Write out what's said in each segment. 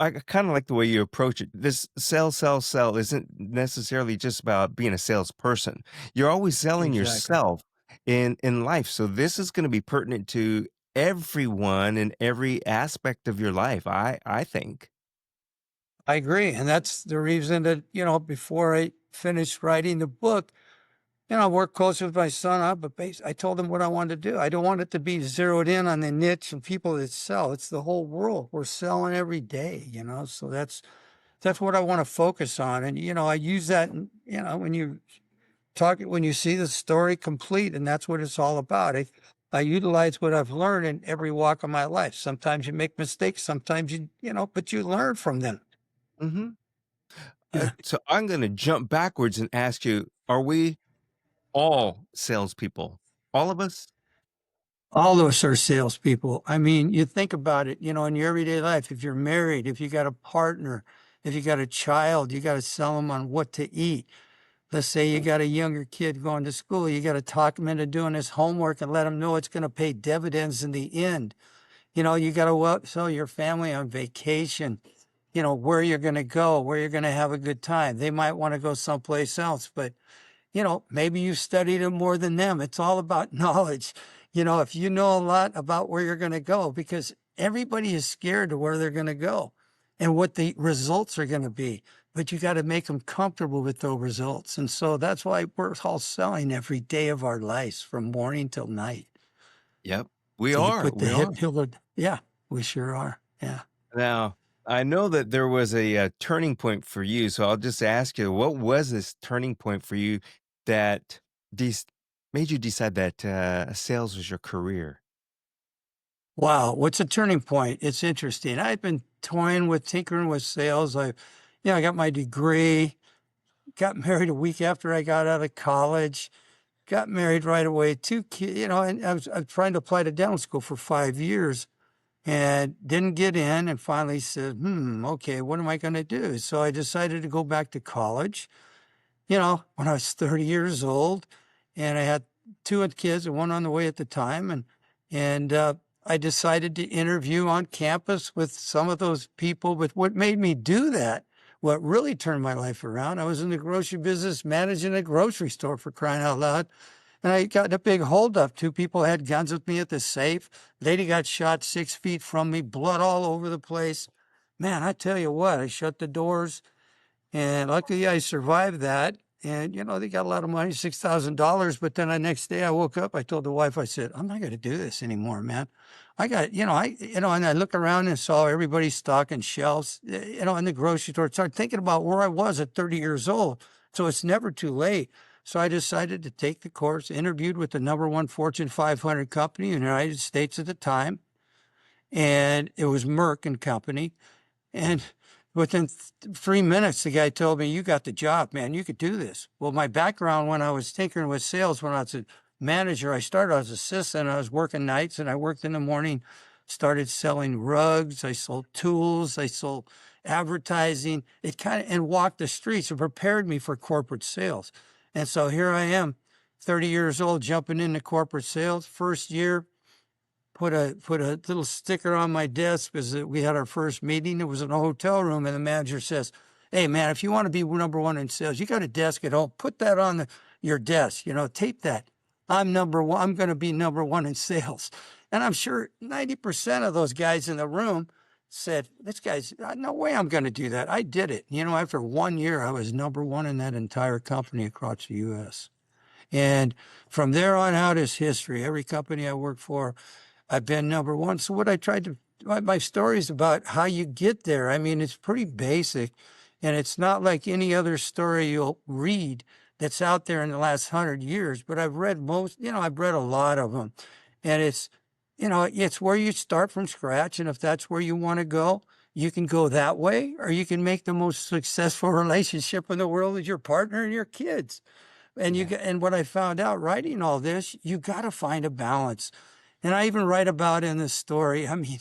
I kind of like the way you approach it. This sell, sell, sell isn't necessarily just about being a salesperson. You're always selling Exactly. yourself in life. So this is going to be pertinent to everyone in every aspect of your life, I think. I agree, and that's the reason that, before I finished writing the book, I worked close with my son on, but I told him what I wanted to do. I don't want it to be zeroed in on the niche and people that sell. It's the whole world. We're selling every day, so that's what I want to focus on. And, I use that, when you see the story complete, and that's what it's all about. I utilize what I've learned in every walk of my life. Sometimes you make mistakes, sometimes but you learn from them. Hmm. Yeah. So I'm going to jump backwards and ask you, are we all salespeople? All of us? All of us are salespeople. I mean, you think about it, in your everyday life, if you're married, if you got a partner, if you got a child, you got to sell them on what to eat. Let's say you got a younger kid going to school, you got to talk him into doing his homework and let him know it's going to pay dividends in the end. You got to sell your family on vacation, where you're going to go, where you're going to have a good time. They might want to go someplace else, but maybe you studied it more than them. It's all about knowledge. If you know a lot about where you're going to go, because everybody is scared of where they're going to go and what the results are going to be, but you got to make them comfortable with those results. And so that's why we're all selling every day of our lives from morning till night. Yep. We Till you are. put the We are. hip, he'll, yeah, we sure are. Yeah. Now, I know that there was a turning point for you, so I'll just ask you, what was this turning point for you that des made you decide that, sales was your career? Wow, what's a turning point? It's interesting. I've been toying with tinkering with sales. I got my degree, got married a week after I got out of college, got married right away, two kids, and I was trying to apply to dental school for 5 years and didn't get in and finally said, okay, what am I going to do? So I decided to go back to college, when I was 30 years old, and I had two kids and one on the way at the time. And I decided to interview on campus with some of those people. But what made me do that, what really turned my life around, I was in the grocery business managing a grocery store, for crying out loud. And I got in a big holdup. Two people had guns with me at the safe. Lady got shot 6 feet from me, blood all over the place. Man, I tell you what, I shut the doors, and luckily I survived that. And, they got a lot of money, $6,000. But then the next day I woke up, I told the wife, I said, I'm not going to do this anymore, man. I got, and I looked around and saw everybody stocking shelves, in the grocery store. Started thinking about where I was at 30 years old. So it's never too late. So I decided to take the course, interviewed with the number one Fortune 500 company in the United States at the time. And it was Merck and Company. And within 3 minutes, the guy told me, "You got the job, man. You could do this." Well, my background when I was tinkering with sales, when I was a manager, I started as assistant. I was working nights and I worked in the morning, started selling rugs. I sold tools. I sold advertising. And walked the streets. It prepared me for corporate sales. And so here I am, 30 years old, jumping into corporate sales. First year, put a little sticker on my desk because we had our first meeting. It was in a hotel room, and the manager says, "Hey, man, if you want to be number one in sales, you got a desk at home. Put that on your desk. Tape that. I'm number one. I'm going to be number one in sales." And I'm sure 90% of those guys in the room said, "This guy's no way I'm going to do that." I did it. After 1 year, I was number one in that entire company across the U.S. And from there on out is history. Every company I worked for, I've been number one. So what I tried to, my story is about how you get there. I mean, it's pretty basic, and it's not like any other story you'll read that's out there in the last 100 years. But I've read a lot of them, and it's where you start from scratch. And if that's where you want to go, you can go that way, or you can make the most successful relationship in the world with your partner and your kids. Yeah. And what I found out writing all this, you got to find a balance. And I even write about in the story. I mean,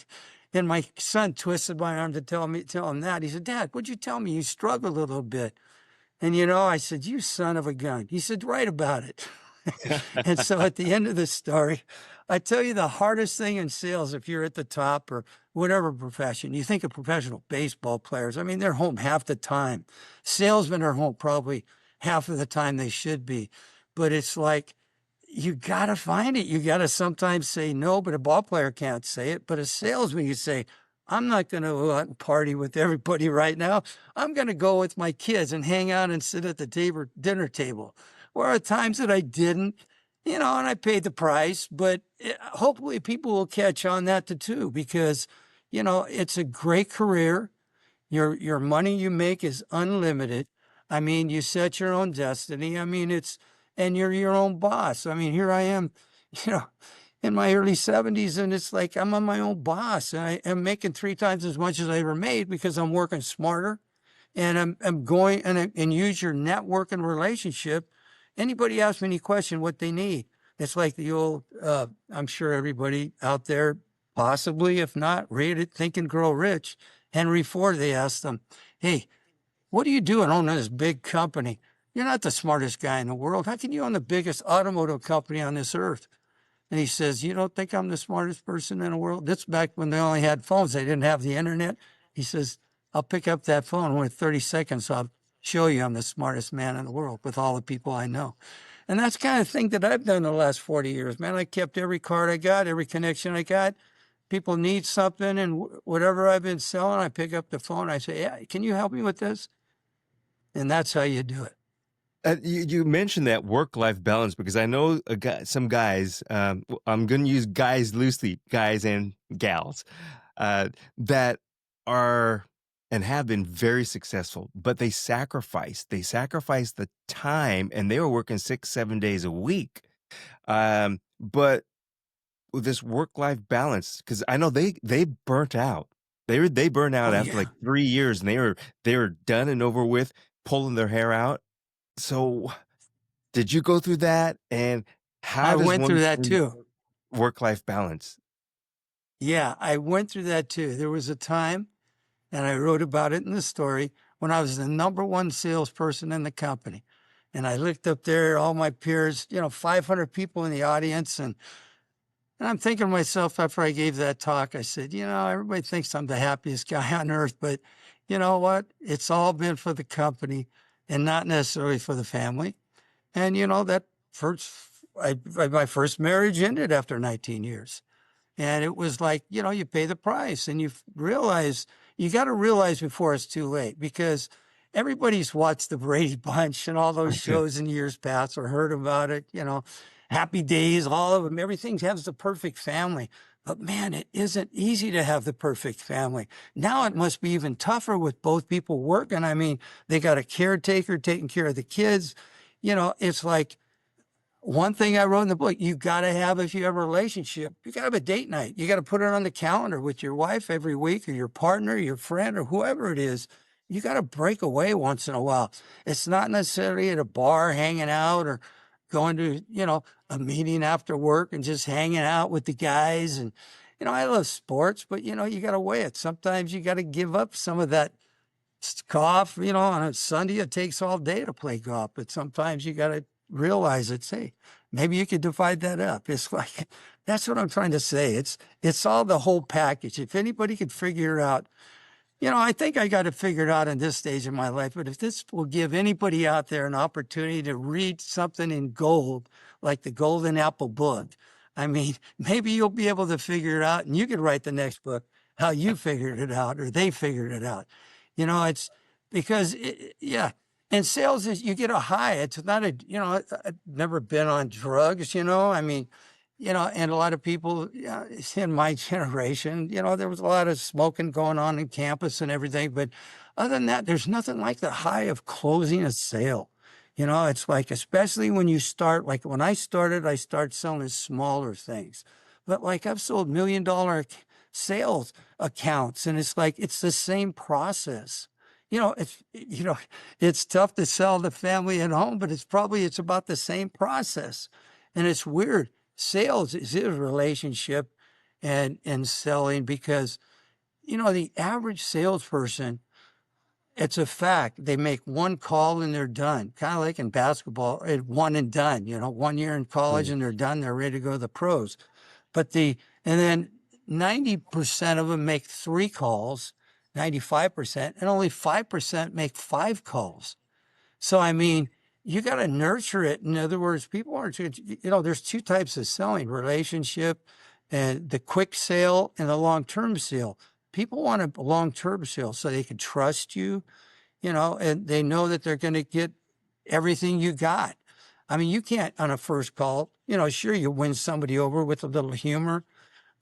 and my son twisted my arm to tell him that. He said, "Dad, would you tell me you struggled a little bit?" And I said, "You son of a gun." He said, "Write about it." And so at the end of the story, I tell you, the hardest thing in sales, if you're at the top or whatever profession, you think of professional baseball players. I mean, they're home half the time. Salesmen are home probably half of the time they should be. But it's like, you got to find it. You got to sometimes say no, but a ball player can't say it. But a salesman, you say, I'm not going to go out and party with everybody right now. I'm going to go with my kids and hang out and sit at the dinner table. There are times that I didn't, and I paid the price, but hopefully people will catch on that too, because, it's a great career. Your money you make is unlimited. I mean, you set your own destiny. I mean, and you're your own boss. I mean, here I am, you know, in my early 70s, and it's like I'm on my own boss, and I am making 3 times as much as I ever made because I'm working smarter, and I'm going and use your network and relationship. Anybody ask me any question what they need. It's like the old, I'm sure everybody out there, possibly, if not, read it, Think and Grow Rich. Henry Ford, they asked him, hey, what are you doing owning this big company? You're not the smartest guy in the world. How can you own the biggest automotive company on this earth? And he says, you don't think I'm the smartest person in the world? That's back when they only had phones. They didn't have the internet. He says, I'll pick up that phone in 30 seconds. I'll show you I'm the smartest man in the world with all the people I know. And that's the kind of thing that I've done the last 40 years, man. I kept every card I got, every connection I got. People need something, and whatever I've been selling, I pick up the phone. I say, yeah, can you help me with this? And that's how you do it. You mentioned that work-life balance because I know some guys, I'm going to use guys loosely, guys and gals, that are and have been very successful, but they sacrifice the time and they were working 6, 7 days a week. But with this work-life balance, because I know they burnt out. They burned out Oh, after like yeah. 3 years and they were done and over with, pulling their hair out. So did you go through that? And how I does went through one that find too. work-life balance? Yeah, I went through that too. There was a time, and I wrote about it in the story, when I was the number one salesperson in the company. And I looked up there, all my peers, 500 people in the audience. And I'm thinking to myself after I gave that talk, I said, everybody thinks I'm the happiest guy on earth, but you know what? It's all been for the company and not necessarily for the family. And that first, my first marriage ended after 19 years. And it was like, you pay the price, and you got to realize before it's too late, because everybody's watched the Brady Bunch and all those shows in years past or heard about it, Happy Days, all of them, everything has the perfect family. But man, it isn't easy to have the perfect family. Now it must be even tougher with both people working. I mean, they got a caretaker taking care of the kids. It's like, one thing I wrote in the book, you got to have, if you have a relationship, you got to have a date night. You got to put it on the calendar with your wife every week, or your partner, your friend, or whoever it is. You got to break away once in a while. It's not necessarily at a bar hanging out or going to, a meeting after work and just hanging out with the guys. And, I love sports, but, you got to weigh it. Sometimes you got to give up some of that golf. On a Sunday, it takes all day to play golf, but sometimes you got to realize it's, hey, maybe you could divide that up. It's like, that's what I'm trying to say. It's all the whole package. If anybody could figure out, I think I got it figured out in this stage of my life, but if this will give anybody out there an opportunity to read something in gold, like the Golden Apple book, I mean, maybe you'll be able to figure it out, and you could write the next book how you figured it out or they figured it out. It's because, yeah. And sales is, you get a high. It's not I've never been on drugs, I mean, and a lot of people in my generation, there was a lot of smoking going on in campus and everything. But other than that, there's nothing like the high of closing a sale. It's like, especially when you start, like when I started selling smaller things. But like I've sold $1 million sales accounts, and it's like, it's the same process. It's tough to sell the family at home, but it's about the same process. And it's weird. Sales is a relationship and selling, because, the average salesperson, it's a fact. They make one call and they're done. Kind of like in basketball, one and done, 1 year in college Mm. and they're done. They're ready to go to the pros. And then 90% of them make 3 calls, 95%, and only 5% make 5 calls. So, I mean, you got to nurture it. In other words, people aren't, there's two types of selling: relationship and the quick sale and the long-term sale. People want a long-term sale so they can trust you, and they know that they're going to get everything you got. I mean, you can't on a first call, sure, you win somebody over with a little humor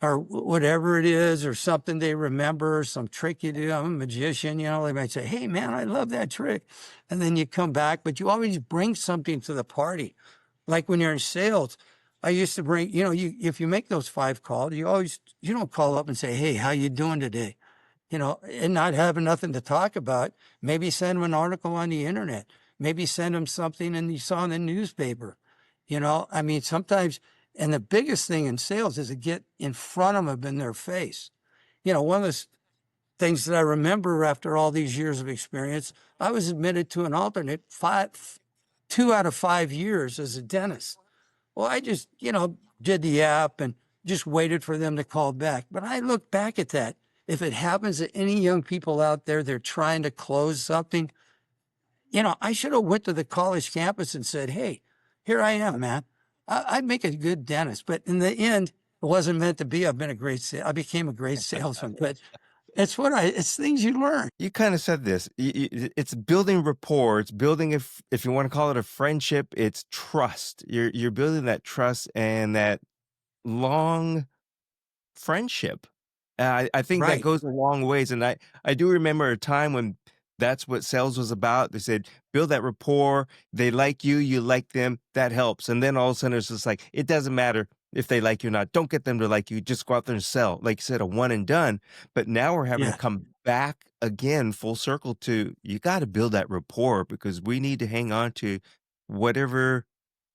or whatever it is, or something they remember, some trick you do. I'm a magician, they might say, "Hey man, I love that trick." And then you come back, but you always bring something to the party. Like when you're in sales, I used to bring, if you make those 5 calls, you don't call up and say, "Hey, how you doing today?" And not having nothing to talk about. Maybe send them an article on the internet. Maybe send them something and you saw in the newspaper. I mean, sometimes, and the biggest thing in sales is to get in front of them in their face. One of the things that I remember after all these years of experience, I was admitted to an alternate 2 out of 5 years as a dentist. Well, I just, did the app and just waited for them to call back. But I look back at that. If it happens to any young people out there, they're trying to close something, I should have went to the college campus and said, "Hey, here I am, man. I'd make a good dentist." But in the end, it wasn't meant to be. I became a great salesman, but it's things you learn. You kind of said this. It's building rapport. It's building, if you want to call it a friendship, it's trust. You're building that trust and that long friendship. I think that Right. goes a long ways, and I do remember a time when that's what sales was about. They said, "Build that rapport. They like you, you like them. That helps." And then all of a sudden, it's just like, it doesn't matter if they like you or not. Don't get them to like you. Just go out there and sell. Like you said, a one and done. But now we're having to Yeah. come back again, full circle to, you got to build that rapport because we need to hang on to whatever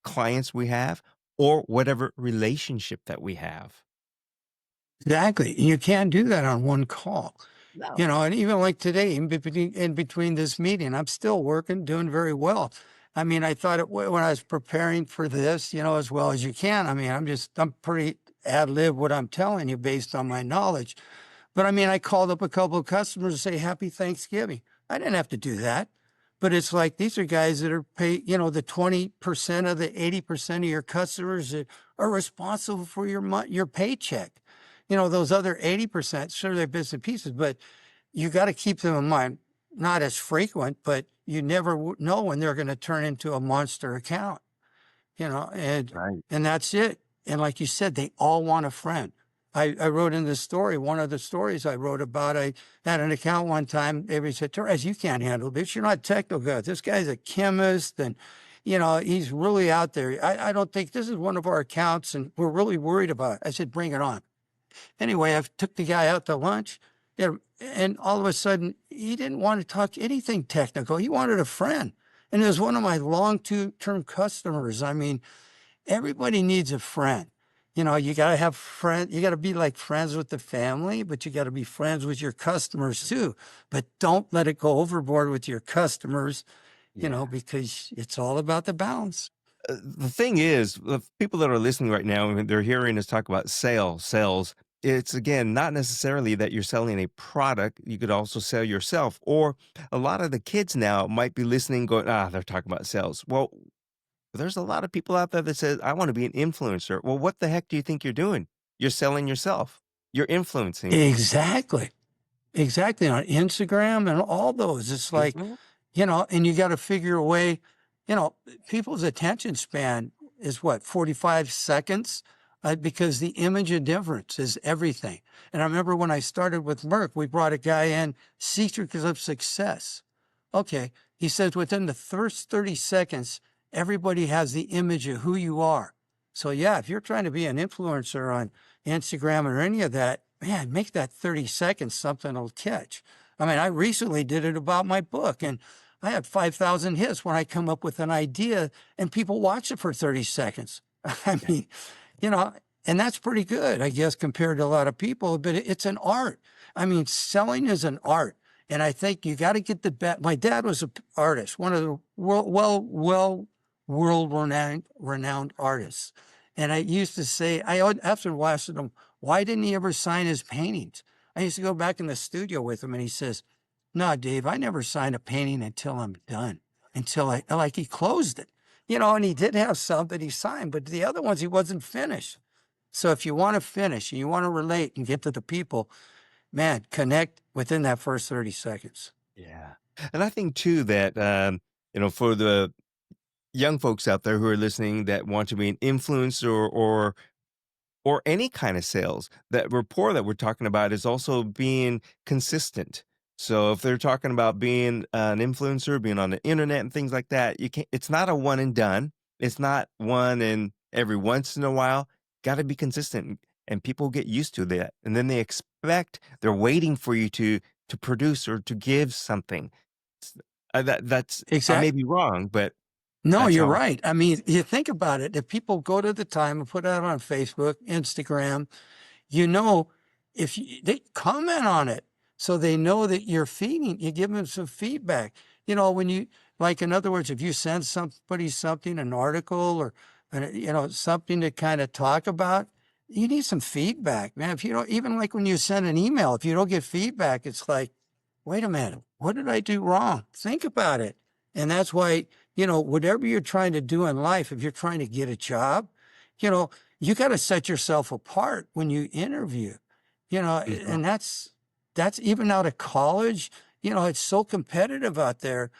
clients we have or whatever relationship that we have. Exactly. You can't do that on one call. No. And even like today, in between this meeting, I'm still working, doing very well. I mean, I thought when I was preparing for this, as well as you can. I mean, I'm pretty ad lib what I'm telling you based on my knowledge. But I mean, I called up a couple of customers to say Happy Thanksgiving. I didn't have to do that. But it's like these are guys that are paid, the 20% of the 80% of your customers that are responsible for your paycheck. Those other 80%, sure, they're bits and pieces, but you got to keep them in mind. Not as frequent, but you never know when they're going to turn into a monster account, and Right. that's it. And like you said, they all want a friend. I wrote in the story, one of the stories I wrote about, I had an account one time. Everybody said, "Torres, you can't handle this. You're not technical. This guy's a chemist and, he's really out there. I don't think this is one of our accounts and we're really worried about it." I said, "Bring it on." Anyway, I took the guy out to lunch, and all of a sudden, he didn't want to talk anything technical. He wanted a friend. And it was one of my long-term customers. I mean, everybody needs a friend. You got to have friends. You got to be like friends with the family, but you got to be friends with your customers too. But don't let it go overboard with your customers, Yeah. because it's all about the balance. The thing is, the people that are listening right now, when they're hearing us talk about sales, it's again not necessarily that you're selling a product. You could also sell yourself. Or a lot of the kids now might be listening, going, they're talking about sales. Well, there's a lot of people out there that says, "I want to be an influencer." Well, what the heck do you think you're doing? You're selling yourself. You're influencing. Exactly. Exactly. On Instagram and all those, it's like, Mhm. and you got to figure a way, you know, people's attention span is what, 45 seconds? Because the image of difference is everything. And I remember when I started with Merck, we brought a guy in, Secrets of Success. Okay. He says within the first 30 seconds, everybody has the image of who you are. So yeah, if you're trying to be an influencer on Instagram or any of that, man, make that 30 seconds something will catch. I mean, I recently did it about my book, and I had 5,000 hits when I come up with an idea and people watch it for 30 seconds. I mean, you know, and that's pretty good, I guess, compared to a lot of people, but it's an art. I mean, selling is an art. And I think you got to get the bet. My dad was an artist, one of the world renowned artists. And I used to say, after a while, I asked him, why didn't he ever sign his paintings? I used to go back in the studio with him and he says, no, Dave, I never sign a painting until I'm done, until like he closed it, and he did have some that he signed, but the other ones he wasn't finished. So if you want to finish and you want to relate and get to the people, man, connect within that first 30 seconds. Yeah. And I think too that, for the young folks out there who are listening that want to be an influencer or any kind of sales, that rapport that we're talking about is also being consistent. So if they're talking about being an influencer, being on the internet and things like that, you can't, it's not a one and done. It's not one and every once in a while. Got to be consistent and people get used to that. And then they're waiting for you to produce or to give something. S- that's I may Exactly. be wrong, but No, that's you're how I right. I mean, you think about it. If people go to the time and put it out on Facebook, Instagram, you know, if they comment on it, so they know that you're feeding, you give them some feedback. When you, like, in other words, if you send somebody something, an article or, something to kind of talk about, you need some feedback, man. If you don't, even like when you send an email, if you don't get feedback, it's like, wait a minute, what did I do wrong? Think about it. And that's why, whatever you're trying to do in life, if you're trying to get a job, you know, you got to set yourself apart when you interview, Mhm. and that's even out of college. It's so competitive out there,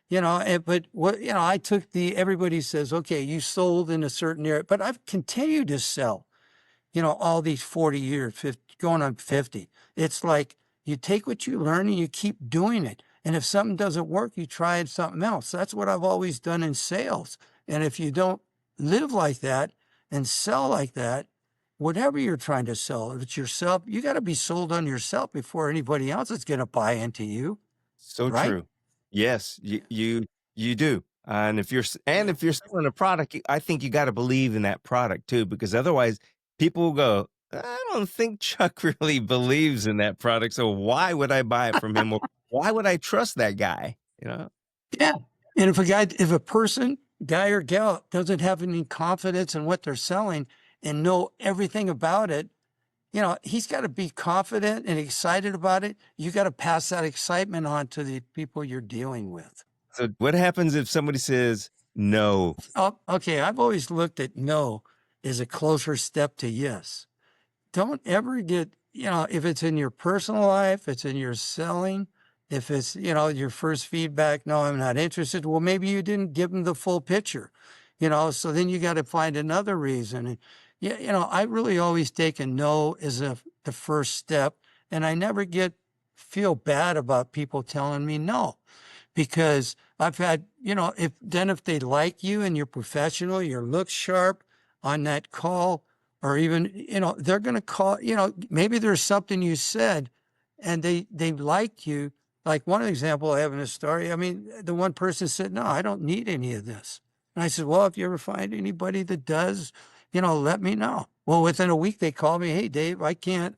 but what, I took everybody says, okay, you sold in a certain area, but I've continued to sell, all these 40 years, 50, going on 50. It's like you take what you learn and you keep doing it. And if something doesn't work, you try something else. That's what I've always done in sales. And if you don't live like that and sell like that, whatever you're trying to sell, if it's yourself, you got to be sold on yourself before anybody else is going to buy into you, So right? true. Yes, you do. If you're selling a product, I think you gotta believe in that product too, because otherwise people will go, "I don't think Chuck really believes in that product, so why would I buy it from him, or why would I trust that guy?" You know? Yeah. And if a person, guy or gal, doesn't have any confidence in what they're selling and know everything about it, he's got to be confident and excited about it. You got to pass that excitement on to the people you're dealing with. So what happens if somebody says no? Oh, okay. I've always looked at no as a closer step to yes. Don't ever get, if it's in your personal life, it's in your selling, if it's, your first feedback, no, I'm not interested. Well, maybe you didn't give them the full picture, so then you got to find another reason. And yeah, I really always take a no as the first step. And I never feel bad about people telling me no, because I've had, if they like you and you're professional, you look sharp on that call, or even, they're going to call, maybe there's something you said and they like you. Like one example I have in a story. I mean, the one person said, no, I don't need any of this. And I said, well, if you ever find anybody that does, let me know. Well, within a week they called me, hey, Dave, I can't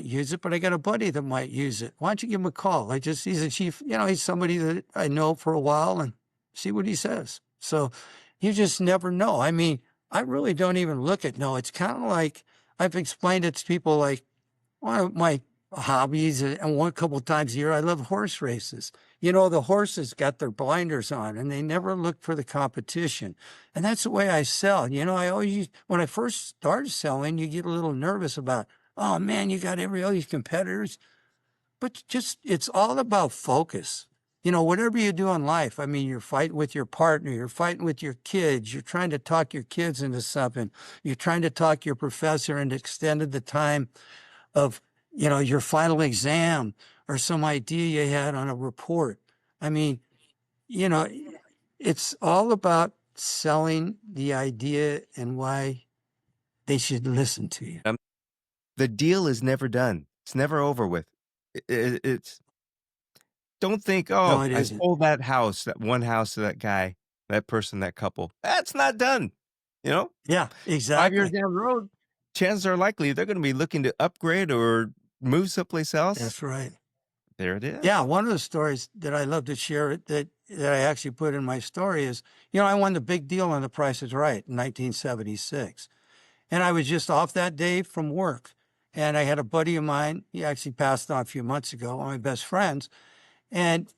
use it, but I got a buddy that might use it. Why don't you give him a call? He's a chief, he's somebody that I know for a while, and see what he says. So you just never know. I mean, I really don't even look at no. It's kind of like I've explained it to people, like one of my hobbies, and one couple of times a year, I love horse races. The horses got their blinders on and they never look for the competition. And that's the way I sell. I always, when I first started selling, you get a little nervous about, oh man, you got all these competitors. But just, it's all about focus. Whatever you do in life, I mean, you're fighting with your partner, you're fighting with your kids, you're trying to talk your kids into something, you're trying to talk your professor into extended the time of, your final exam, or some idea you had on a report. I mean, you know, it's all about selling the idea and why they should listen to you. Um, the deal is never done. It's never over with. It's don't think, No, "Oh, it I isn't. sold that one house to that guy, that person, that couple." That's not done, you know? Yeah, 5 years exactly. down the road, chances are likely they're gonna be looking to upgrade or move someplace else. That's right. There it Yeah, is. one of the stories that I love to share, that that I actually put in my story is, I won the big deal on The Price is Right in 1976. And I was just off that day from work. And I had a buddy of mine, he actually passed on a few months ago, one of my best friends. And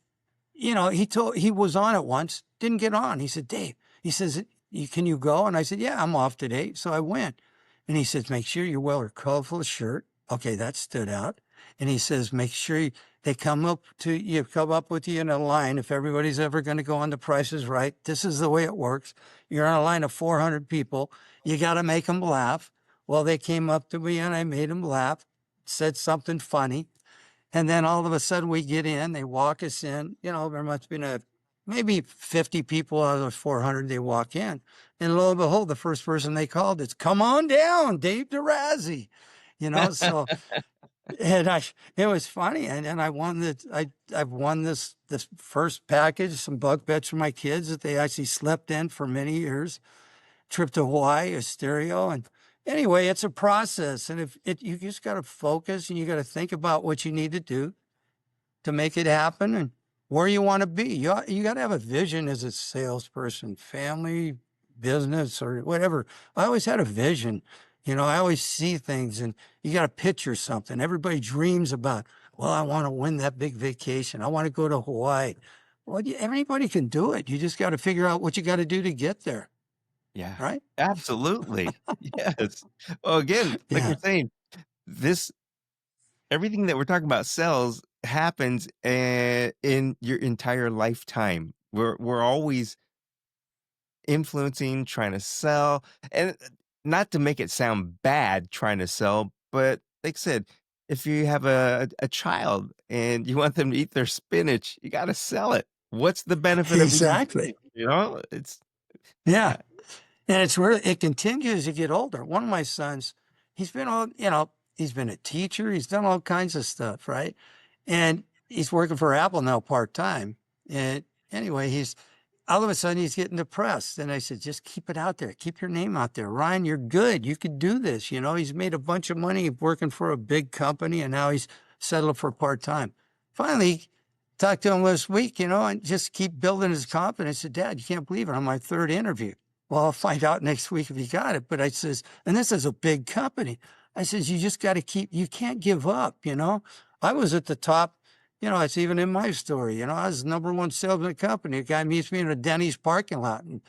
he was on it once, didn't get on. He said, Dave, he says, can you go? And I said, yeah, I'm off today. So I went. And he says, make sure you wear a colorful shirt. Okay, that stood out. And he says, make sure they come up with you in a line. If everybody's ever going to go on The Price is Right, this is the way it works. You're on a line of 400 people. You got to make them laugh. Well, they came up to me and I made them laugh, said something funny. And then all of a sudden we get in, they walk us in. There must have been maybe 50 people out of those 400, they walk in. And lo and behold, the first person they called is, come on down, Dave DeRazzi. So, it was funny. And then I've won this first package, some bug bets for my kids that they actually slept in for many years. Trip to Hawaii, a stereo. And anyway, it's a process. And you just got to focus and you got to think about what you need to do to make it happen and where you want to be. You got to have a vision as a salesperson, family, business, or whatever. I always had a vision. I always see things and you got to picture something. Everybody dreams about, well, I want to win that big vacation. I want to go to Hawaii. Well, everybody can do it. You just got to figure out what you got to do to get there. Yeah, Right? absolutely. Yes. Well, again, like we're Yeah. saying, this everything that we're talking about sells happens in your entire lifetime. We're always influencing, trying to sell, and not to make it sound bad trying to sell, but like I said, if you have a child and you want them to eat their spinach, you got to sell it. What's the benefit of eating Exactly. spinach? You know, it's Yeah. yeah, And it's where it continues to get older. One of my sons, he's been he's been a teacher. He's done all kinds of stuff, right? And he's working for Apple now part time. And anyway, he's all of a sudden he's getting depressed. And I said, just keep it out there. Keep your name out there. Ryan, you're good. You could do this. He's made a bunch of money working for a big company and now he's settled for part time. Finally, talked to him last week, and just keep building his confidence. I said, Dad, you can't believe it. On my third interview. Well, I'll find out next week if he got it. But I says, and this is a big company. I says, you just got to you can't give up. I was at the top, it's even in my story. I was the number one salesman in the company. A guy meets me in a Denny's parking lot. And,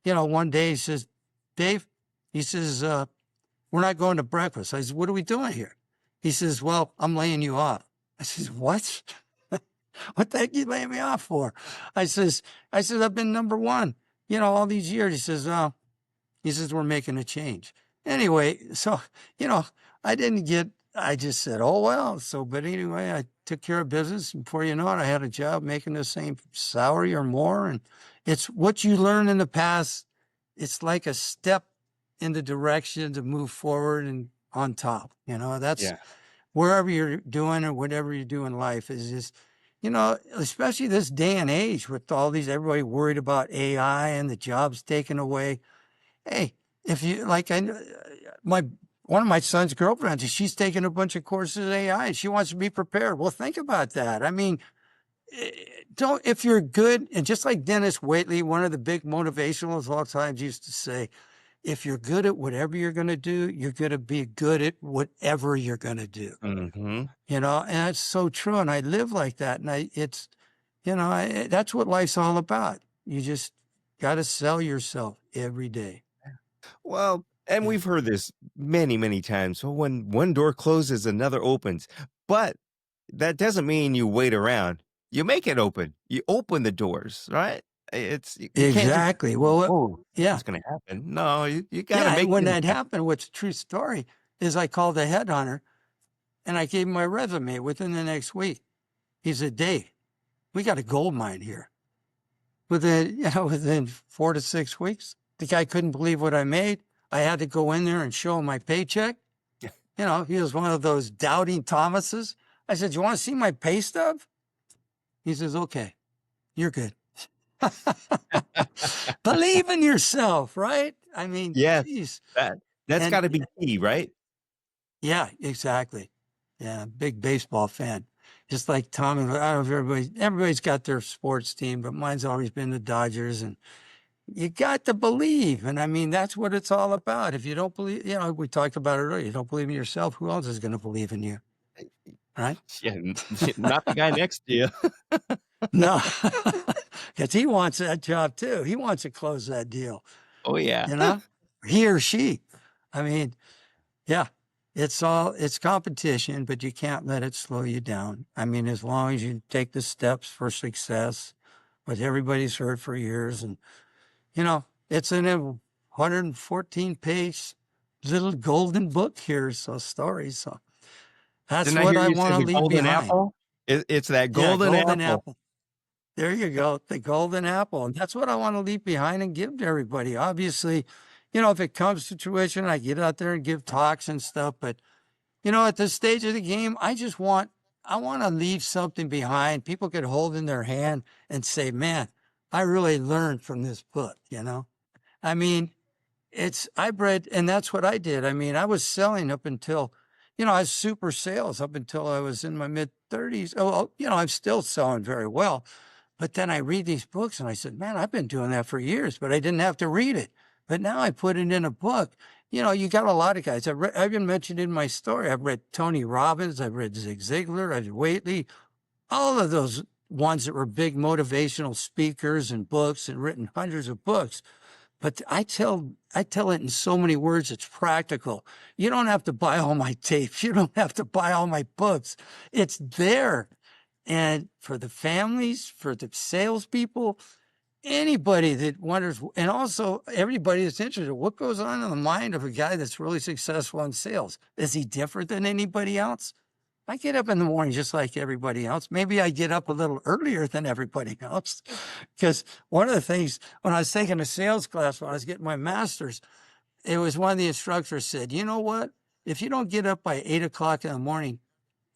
one day he says, Dave, he says, we're not going to breakfast. I said, what are we doing here? He says, well, I'm laying you off. I says, what? What the heck you laying me off for? I said, I've been number one, all these years. He says, we're making a change. Anyway, so, I just said, oh, well. But anyway, I took care of business. And before you know it, I had a job making the same salary or more. And it's what you learn in the past. It's like a step in the direction to move forward and on top. That's yeah. wherever you're doing or whatever you do in life is just, especially this day and age with all these, everybody worried about AI and the jobs taken away. Hey, if you like, one of my son's girlfriends, she's taking a bunch of courses in AI and she wants to be prepared. Well, think about that. I mean, if you're good, and just like Dennis Waitley, one of the big motivationals of all times used to say, if you're good at whatever you're going to do, you're going to be good at whatever you're going to do. Mhm. And it's so true. And I live like that. And that's what life's all about. You just got to sell yourself every day. Well, and Yeah. we've heard this many, many times. So when one door closes, another opens. But that doesn't mean you wait around. You make it open. You open the doors, right? You can't just Exactly. Well, oh, yeah. it's going to happen. No, you got to Yeah. And make when things that happen. happened, what's a true story is I called the headhunter and I gave him my resume within the next week. He said, Dave, we got a gold mine here. Within 4 to 6 weeks, the guy couldn't believe what I made. I had to go in there and show him my paycheck. He was one of those doubting Thomases. I said, you want to see my pay stub? He says, okay, you're good. Believe in yourself, right? I mean, Yes, geez. that's got And to be key, right? yeah, exactly. Yeah, big baseball fan. Just like Tom and I don't know if everybody's got their sports team, but mine's always been the Dodgers. And you got to believe. And I mean, that's what it's all about. If you don't believe, we talked about it earlier. You don't believe in yourself. Who else is going to believe in you? Right? Yeah, not the guy next to you. No, because he wants that job too. He wants to close that deal, Oh, yeah. you know, he or she. I mean, yeah, it's competition, but you can't let it slow you down. I mean, as long as you take the steps for success, what everybody's heard for years. And, it's in a 114 page little golden book here. So stories. So that's Didn't I what hear I you want say to the leave golden behind. apple? It's that Yeah, golden golden apple. apple. There you go, the golden apple. And that's what I want to leave behind and give to everybody. Obviously, if it comes to fruition, I get out there and give talks and stuff. But, at this stage of the game, I want to leave something behind. People could hold in their hand and say, man, I really learned from this book. I mean, I've read, and that's what I did. I mean, I was selling up until, I was super sales up until I was in my mid 30s. Oh, I'm still selling very well. But then I read these books and I said, man, I've been doing that for years, but I didn't have to read it. But now I put it in a book. You got a lot of guys. I've been mentioned in my story. I've read Tony Robbins. I've read Zig Ziglar. I've read Waitley. All of those ones that were big motivational speakers and books and written hundreds of books. But I tell it in so many words, it's practical. You don't have to buy all my tapes. You don't have to buy all my books. It's there. And for the families, for the salespeople, anybody that wonders, and also everybody that's interested, what goes on in the mind of a guy that's really successful in sales? Is he different than anybody else? I get up in the morning just like everybody else. Maybe I get up a little earlier than everybody else. Because one of the things, when I was taking a sales class, when I was getting my master's, it was one of the instructors said, you know what? If you don't get up by 8 o'clock in the morning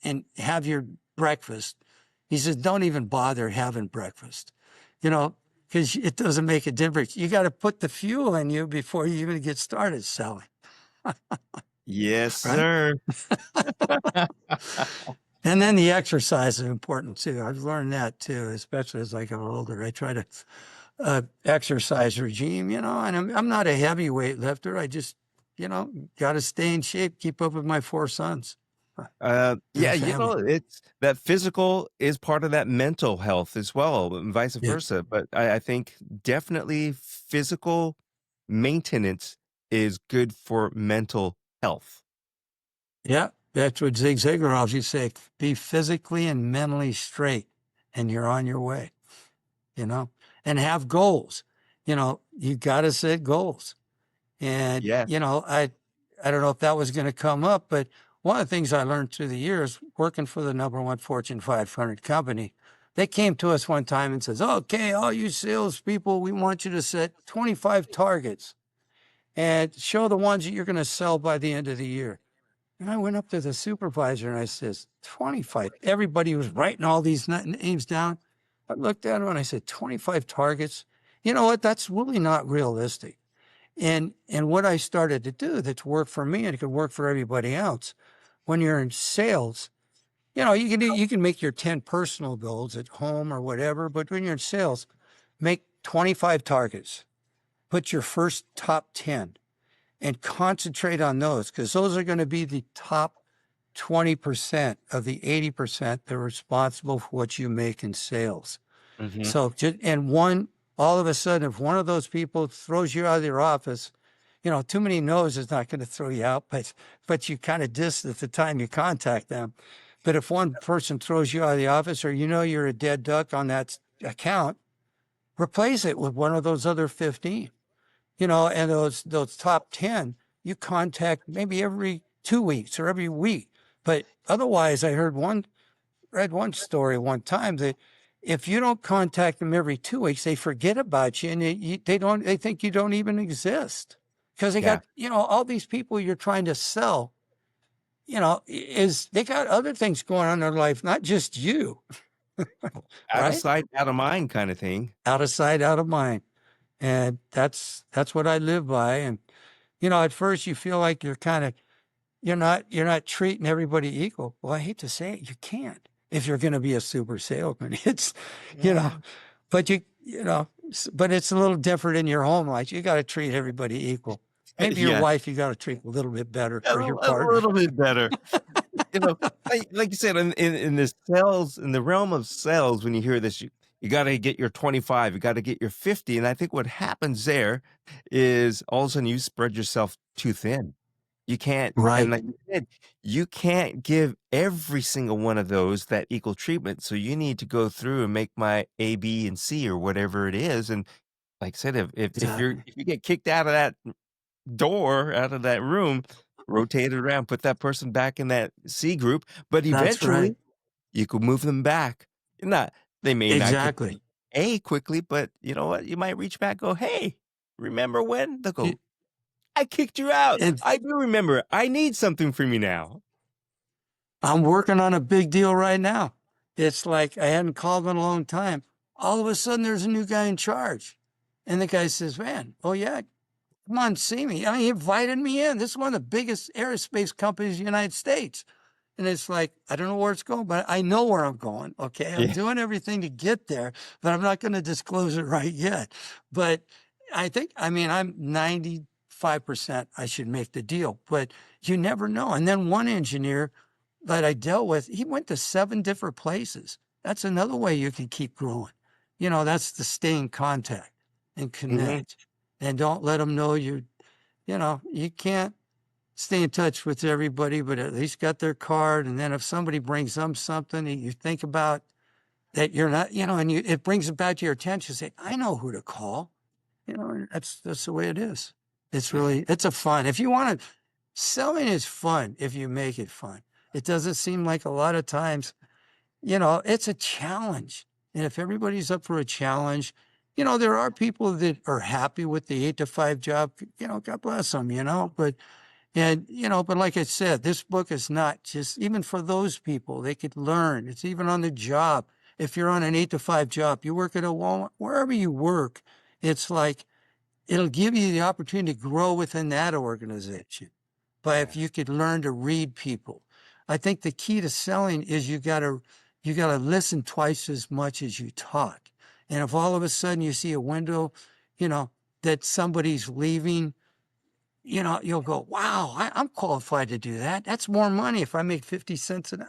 and have your breakfast, he says, don't even bother having breakfast, because it doesn't make a difference. You got to put the fuel in you before you even get started selling, Yes, right? sir. And then the exercise is important too. I've learned that too, especially as I got older. I try to exercise regime, and I'm not a heavyweight lifter. I just, got to stay in shape, keep up with my four sons Yeah, and family. it's that physical is part of that mental health as well, and vice Yeah. versa. But I think definitely physical maintenance is good for mental health. Yeah. That's what Zig Ziglar always say, be physically and mentally straight and you're on your way, and have goals. You got to set goals. And, Yeah. I don't know if that was going to come up, but one of the things I learned through the years working for the number one Fortune 500 company, they came to us one time and says, okay, all you salespeople, we want you to set 25 targets and show the ones that you're going to sell by the end of the year. And I went up to the supervisor and I says, 25. Everybody was writing all these names down. I looked at him and I said, 25 targets. You know what? That's really not realistic. And what I started to do that's worked for me and it could work for everybody else. When you're in sales, you can make your 10 personal goals at home or whatever, but when you're in sales, make 25 targets. Put your first top 10 and concentrate on those because those are going to be the top 20% of the 80% that are responsible for what you make in sales. Hmm. So, all of a sudden, if one of those people throws you out of your office, too many no's is not going to throw you out, but you kind of diss at the time you contact them. But if one person throws you out of the office or you're a dead duck on that account, replace it with one of those other 15. And those top 10, you contact maybe every 2 weeks or every week. But otherwise, read one story one time that if you don't contact them every 2 weeks, they forget about you and they think you don't even exist because they Yeah. got, all these people you're trying to sell, they got other things going on in their life, not just you, Out of right? sight, out of mind kind of thing. Out of sight, out of mind. And that's what I live by. And, at first you feel like you're not treating everybody equal. Well, I hate to say it, you can't. if you're going to be a super salesman. It's, you know, Yeah. but but it's a little different in your home life. You got to treat everybody equal. Maybe your Yeah, wife, you got to treat a little bit better, or your a partner. little bit better. You know, like you said, in the sales in the realm of sales, when you hear this, you gotta get your 25, you gotta get your 50, and I think what happens there is all of a sudden you spread yourself too thin. You can't and Right. like you said, you can't give every single one of those that equal treatment, so you need to go through and make my A, B, and C or whatever it is, and like I said, Exactly. if you get kicked out of that door, out of that room, rotate it around, put that person back in that C group, but That's right. eventually you could move them back. Not they may not get Exactly. to A quickly, but you know what? You might reach back, go, "Hey, remember when?" They'll You- go, "I kicked you out. And I do remember. I need something from you now." I'm working on a big deal right now. It's like I hadn't called in a long time. All of a sudden, there's a new guy in charge. And the guy says, man, oh, yeah, come on, see me. I mean, he invited me in. This is one of the biggest aerospace companies in the United States. And it's like, I don't know where it's going, but I know where I'm going. Okay. I'm Yeah. doing everything to get there, but I'm not going to disclose it right yet. But I mean, I'm 95% I should make the deal, but you never know. And then one engineer that I dealt with, he went to 7 different places. That's another way you can keep growing. That's to stay in contact and Mhm. connect and don't let them know you can't stay in touch with everybody, but at least got their card. And then if somebody brings them something that you think about that you're not, and it brings it back to your attention, say, I know who to call. And that's the way it is. It's a fun. If you want to, selling is fun if you make it fun. It doesn't seem like a lot of times, it's a challenge. And if everybody's up for a challenge, there are people that are happy with the 8 to 5 job, God bless them, but like I said, this book is not just even for those people. They could learn. It's even on the job. If you're on an 8 to 5 job, you work at a Walmart, wherever you work, it's like it'll give you the opportunity to grow within that organization. But if Yeah. you could learn to read people, I think the key to selling is you gotta listen twice as much as you talk. And if all of a sudden you see a window, you know, that somebody's leaving, you'll go, wow, I'm qualified to do that. That's more money. If I make 50 cents an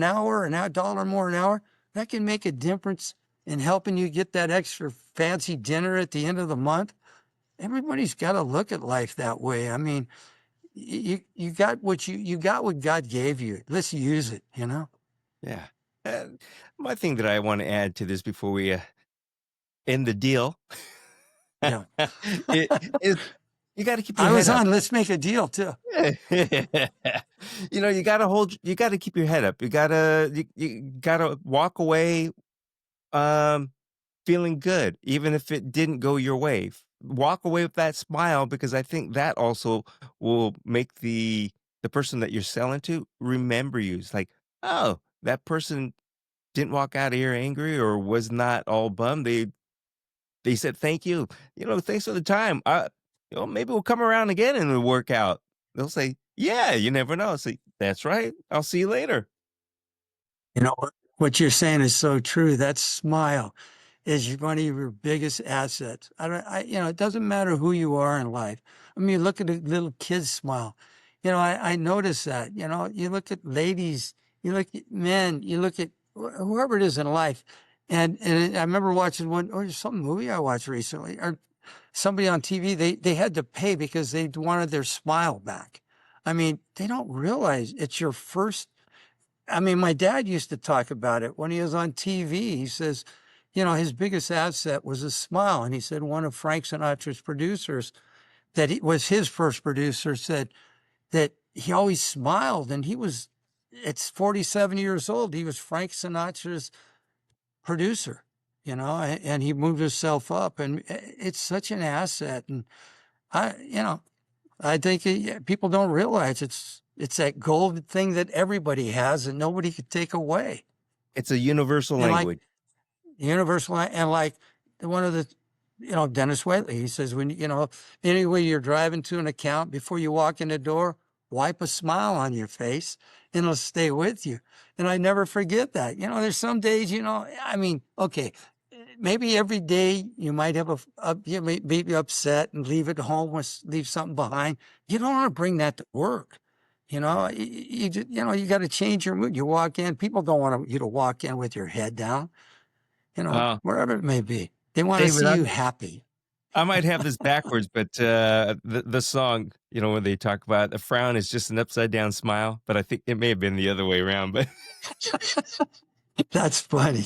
hour, a dollar more an hour, that can make a difference in helping you get that extra fancy dinner at the end of the month. Everybody's got to look at life that way. I mean, you got you got what God gave you. Let's use it. Yeah. And my thing that I wanna add to this before we, end the deal, Yeah. it is you gotta keep your I head was up. on Let's Make a Deal too. You gotta keep your head up. You gotta walk away, um, feeling good, even if it didn't go your way. Walk away with that smile because I think that also will make the person that you're selling to remember you. It's like, "Oh, that person didn't walk out of here angry or was not all bummed. They said, 'Thank you. Thanks for the time. Maybe we'll come around again and it'll work out.'" They'll say, "Yeah, you never know." Say, "That's right. I'll see you later." What you're saying is so true. That smile is one of your biggest assets. I don't, it doesn't matter who you are in life. I mean, look at a little kid's smile. I notice that. You look at ladies, you look at men, you look at whoever it is in life. And I remember watching one or some movie I watched recently, or somebody on TV. They had to pay because they wanted their smile back. I mean, they don't realize it's your first. I mean, my dad used to talk about it when he was on TV. He says, his biggest asset was a smile. And he said one of Frank Sinatra's producers, that he was his first producer, said that he always smiled. And it's 47 years old. He was Frank Sinatra's producer, and he moved himself up. And it's such an asset. And I think people don't realize it's that gold thing that everybody has and nobody could take away. It's a universal And like language. universal, and like one of the, Dennis Waitley, he says, when, anyway, you're driving to an account before you walk in the door, wipe a smile on your face and it'll stay with you. And I never forget that. There's some days, I mean, okay, maybe every day you might have you may be upset and leave it home or leave something behind. You don't want to bring that to work. You got to change your mood. You walk in, people don't want you to walk in with your head down, Uh, wherever it may be. They want to David, see you happy. I might have this backwards, but the song, when they talk about a frown is just an upside down smile, but I think it may have been the other way around. But That's funny.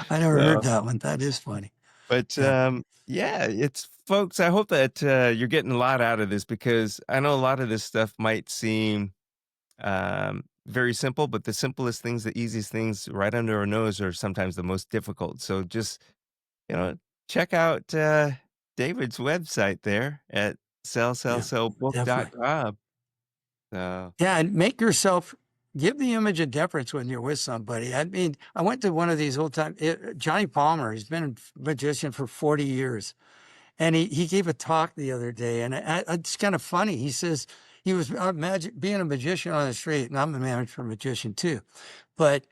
I never heard so, that one. That is funny. but Yeah. yeah, it's folks. I hope that you're getting a lot out of this because I know a lot of this stuff might seem very simple, but the simplest things, the easiest things, right under our nose, are sometimes the most difficult. So just you know, check out David's website there at Yeah. Definitely. sellsellsellbook.com. So, Yeah, and make yourself give the image a difference when you're with somebody. I mean, I went to one of these old time Johnny Palmer. He's been a magician for 40 years, and he gave a talk the other day, and it's kind of funny. He says he was being a magician on the street, and I'm a amateur magician too. But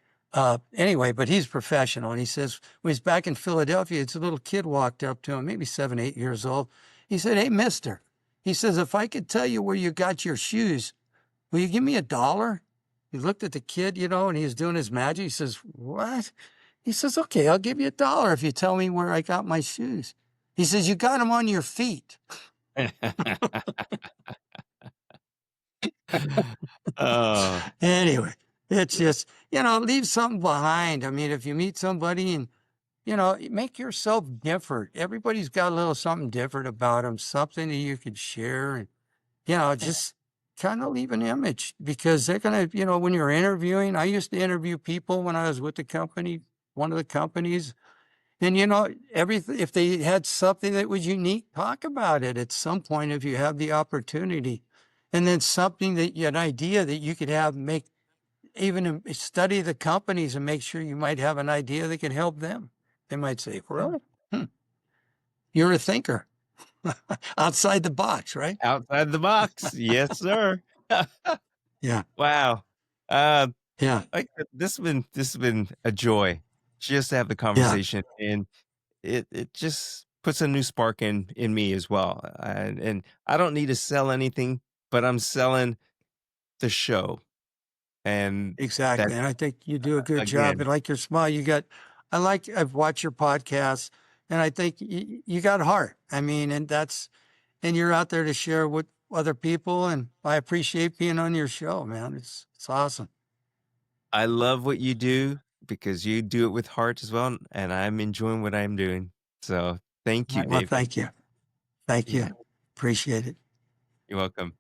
anyway, but he's professional, and he says when he's back in Philadelphia, it's a little kid walked up to him, maybe 7, 8 years old. He said, "Hey, Mister," he says, "if I could tell you where you got your shoes, will you give me $1?" He looked at the kid, and he was doing his magic. He says, "What?" He says, "Okay, I'll give you $1 if you tell me where I got my shoes." He says, "You got them on your feet." oh, Anyway, it's just, leave something behind. I mean, if you meet somebody and, make yourself different. Everybody's got a little something different about them, something that you could share. And, just kind of leave an image because they're going to, when you're interviewing, I used to interview people when I was with the company, one of the companies. And, everything, if they had something that was unique, talk about it at some point if you have the opportunity. And then something that an idea that you could have, make even study the companies and make sure you might have an idea that could help them. They might say, yeah. "Really? Hmm, you're a thinker outside the box, right?" Outside the box. Yes, sir. Yeah. Wow. Uh, Yeah. this has been a joy just to have the Yeah. conversation, and it just puts a new spark in me as well. And I don't need to sell anything, but I'm selling the show, and that Exactly. And I think you do a good job. again. And like your smile, I've watched your podcast and I think you got heart. I mean, and you're out there to share with other people. And I appreciate being on your show, man. It's awesome. I love what you do because you do it with heart as well, and I'm enjoying what I'm doing. So thank All you, right. Well, David. thank you. Thank you. Yeah, Appreciate it. you're welcome.